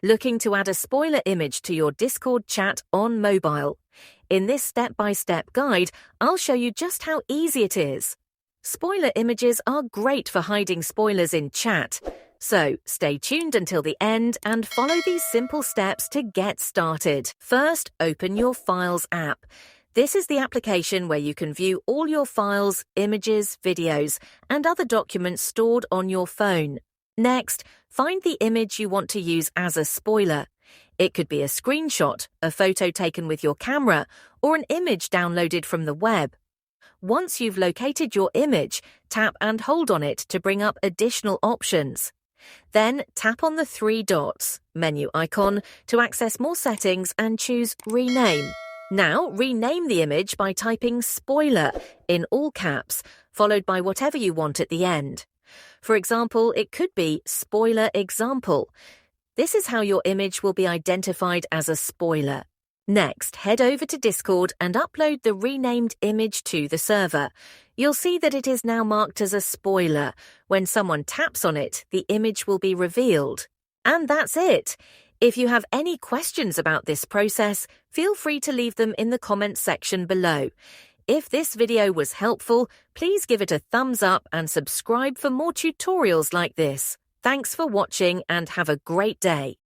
Looking to add a spoiler image to your Discord chat on mobile? In this step-by-step guide, I'll show you just how easy it is. Spoiler images are great for hiding spoilers in chat, so stay tuned until the end and follow these simple steps to get started. First, open your Files app. This is the application where you can view all your files, images, videos, and other documents stored on your phone. Next, find the image you want to use as a spoiler. It could be a screenshot, a photo taken with your camera, or an image downloaded from the web. Once you've located your image, tap and hold on it to bring up additional options. Then tap on the three dots, menu icon, to access more settings and choose Rename. Now rename the image by typing spoiler in all caps, followed by whatever you want at the end. For example, it could be spoiler example. This is how your image will be identified as a spoiler. Next, head over to Discord and upload the renamed image to the server. You'll see that it is now marked as a spoiler. When someone taps on it, the image will be revealed. And that's it. If you have any questions about this process, feel free to leave them in the comments section below. If this video was helpful, please give it a thumbs up and subscribe for more tutorials like this. Thanks for watching and have a great day.